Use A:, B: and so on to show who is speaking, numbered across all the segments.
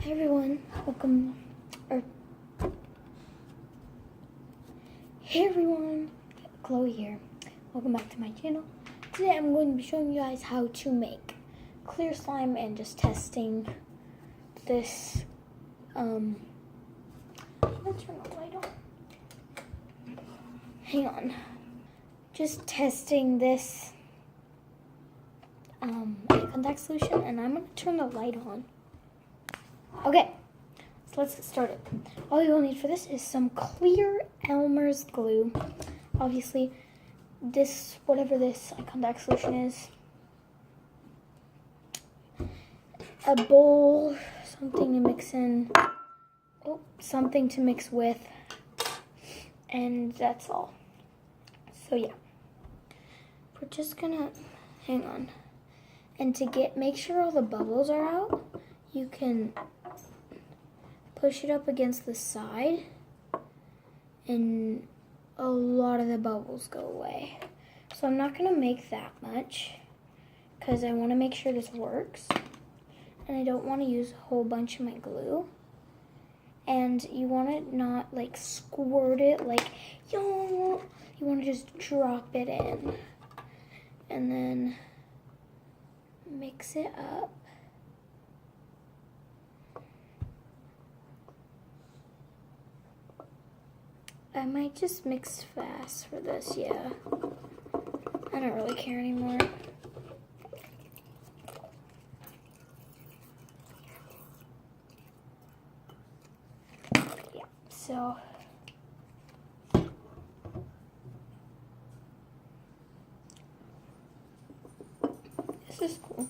A: Hi everyone, hey everyone, Chloe here. Welcome back to my channel. Today I'm going to be showing you guys how to make clear slime and just testing this, I'm gonna turn the light on. Hang on. Just testing this, contact solution, and I'm gonna turn the light on. Okay, so let's get started. All you'll need for this is some clear Elmer's glue. Obviously, whatever this eye contact solution is. A bowl, something to mix in, something to mix with, and that's all. So yeah, we're just gonna, hang on. And to make sure all the bubbles are out, you can push it up against the side and a lot of the bubbles go away. So I'm not gonna make that much because I wanna make sure this works. And I don't wanna use a whole bunch of my glue. And you wanna not like squirt it like, yo, you wanna just drop it in. And then mix it up. I might just mix fast for this, yeah. I don't really care anymore. Yeah, so this is cool.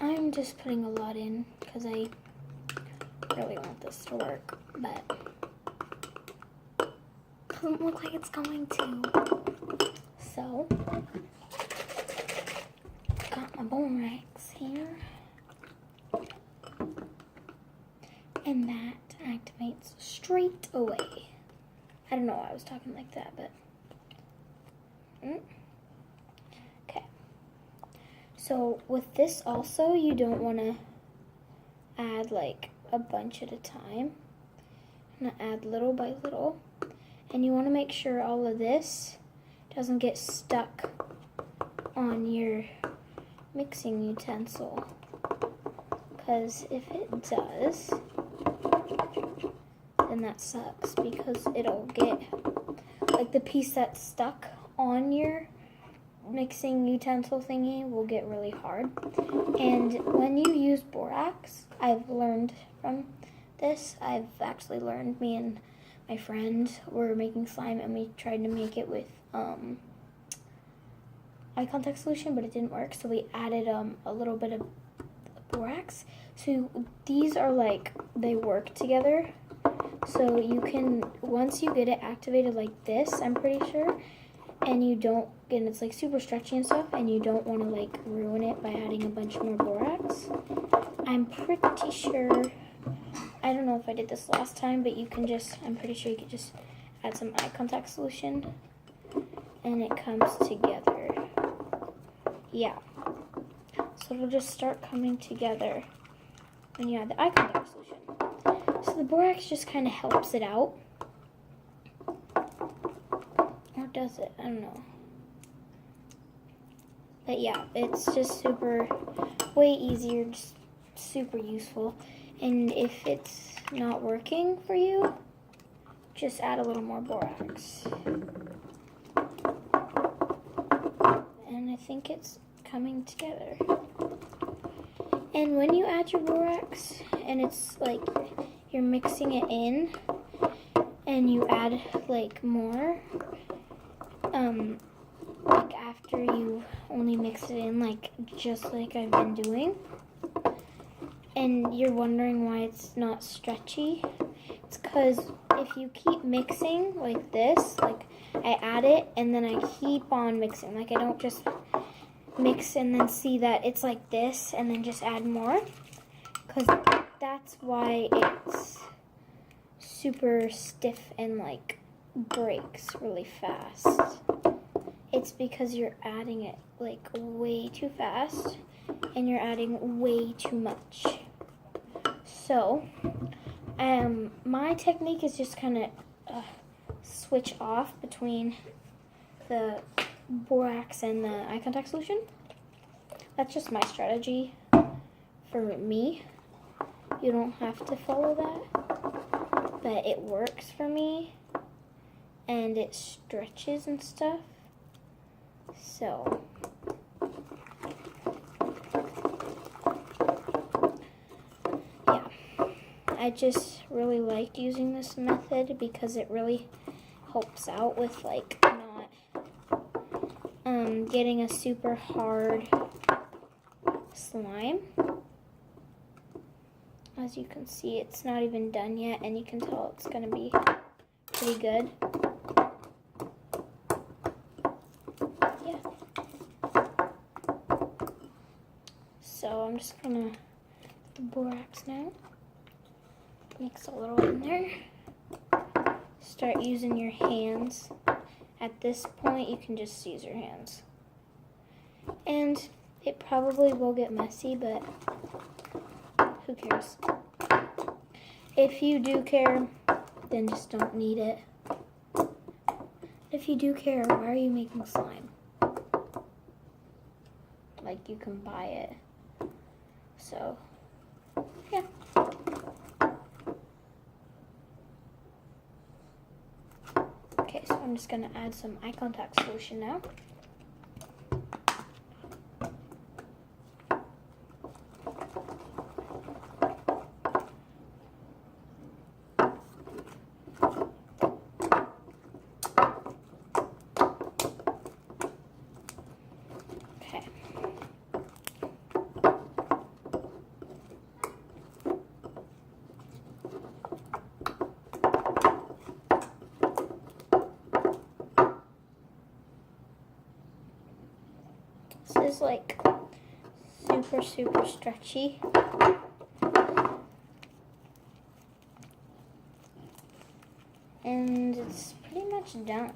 A: I'm just putting a lot in because I really want this to work, but it doesn't look like it's going to. So, got my borax here, and that activates straight away. I don't know why I was talking like that, but okay. So with this also, you don't want to add like a bunch at a time. I'm gonna add little by little. And you want to make sure all of this doesn't get stuck on your mixing utensil. Because if it does, then that sucks because it'll get, like the piece that's stuck on your mixing utensil thingy will get really hard. And when you use borax, I've learned from this, I've actually learned, me and my friend were making slime and we tried to make it with eye contact solution, but it didn't work, so we added a little bit of borax. So these are like, they work together. So you can, once you get it activated like this, I'm pretty sure, and you don't, and it's like super stretchy and stuff, and you don't want to like ruin it by adding a bunch more borax. I'm pretty sure, I don't know if I did this last time, but you can just, I'm pretty sure you could just add some eye contact solution and it comes together. Yeah. So it'll just start coming together when you add the eye contact solution. So the borax just kind of helps it out. Or does it? I don't know. But yeah, it's just way easier, just super useful. And if it's not working for you, just add a little more borax. And I think it's coming together. And when you add your borax, and it's like you're mixing it in, and you add like more, like after you only mix it in, like just like I've been doing, and you're wondering why it's not stretchy, it's because if you keep mixing like this, like I add it and then I keep on mixing, like I don't just mix and then see that it's like this and then just add more, because that's why it's super stiff and like breaks really fast. It's because you're adding it like way too fast and you're adding way too much. So my technique is just kind of switch off between the borax and the eye contact solution. That's just my strategy for me. You don't have to follow that, but it works for me and it stretches and stuff. So yeah, I just really liked using this method because it really helps out with like not getting a super hard slime. As you can see, it's not even done yet, and you can tell it's gonna be pretty good. Yeah. So I'm just gonna put the borax now. Mix a little in there. Start using your hands. At this point, you can just use your hands. And it probably will get messy, but who cares? If you do care, then just don't need it. If you do care, why are you making slime? Like, you can buy it. So, yeah. Okay, so I'm just gonna add some eye contact solution now. This is like super stretchy. And it's pretty much done.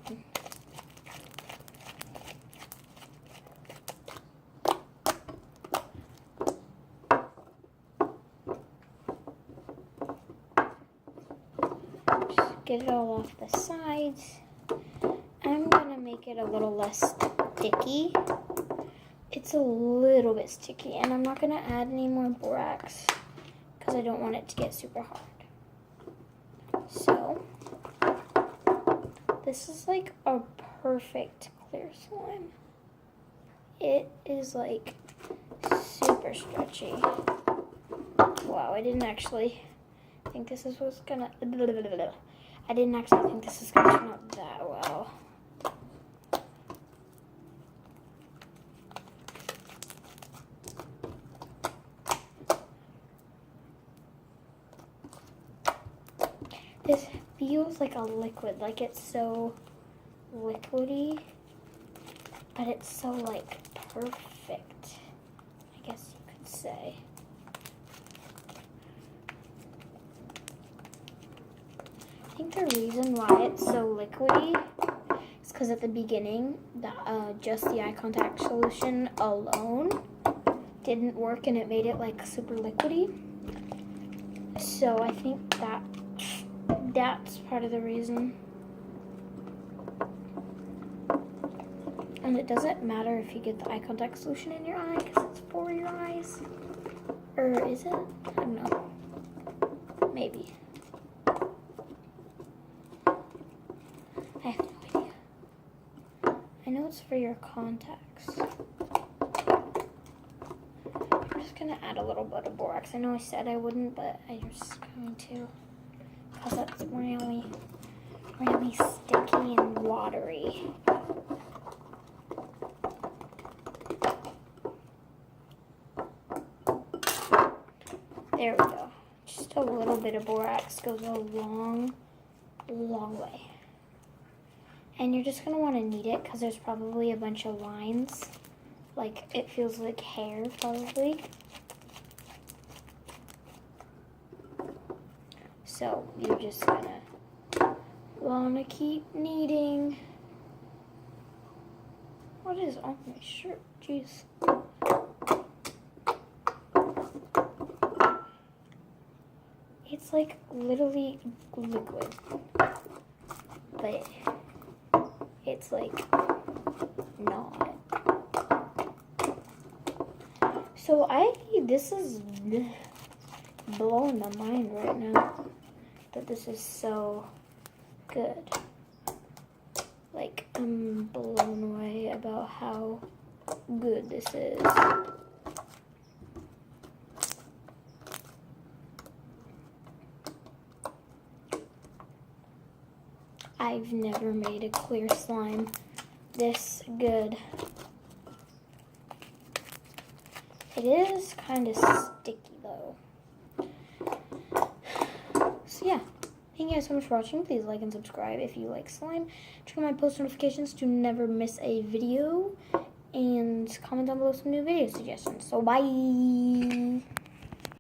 A: Just get it all off the sides. I'm gonna make it a little less sticky. It's a little bit sticky, and I'm not gonna add any more borax because I don't want it to get super hard. So, this is like a perfect clear slime. It is like super stretchy. Wow, I didn't actually think this is what's gonna, I didn't actually think this is gonna turn out that well. This feels like a liquid, like it's so liquidy, but it's so like perfect, I guess you could say. I think the reason why it's so liquidy is because at the beginning, just the eye contact solution alone didn't work and it made it like super liquidy. So I think that's part of the reason. And it doesn't matter if you get the eye contact solution in your eye because it's for your eyes. Or is it? I don't know. Maybe. I have no idea. I know it's for your contacts. I'm just gonna add a little bit of borax. I know I said I wouldn't, but I'm just going to. Because that's really sticky and watery. There we go. Just a little bit of borax goes a long, long way. And you're just going to want to knead it because there's probably a bunch of lines. Like, it feels like hair, probably. So, you're just going to want to keep kneading. What is on my shirt? Jeez. It's like literally liquid. But it's like not. So this is blowing my mind right now that this is so good. Like, I'm blown away about how good this is. I've never made a clear slime this good. It is kind of sticky though. So yeah, thank you guys so much for watching. Please like and subscribe if you like slime. Turn on my post notifications to never miss a video. And comment down below some new video suggestions. So bye!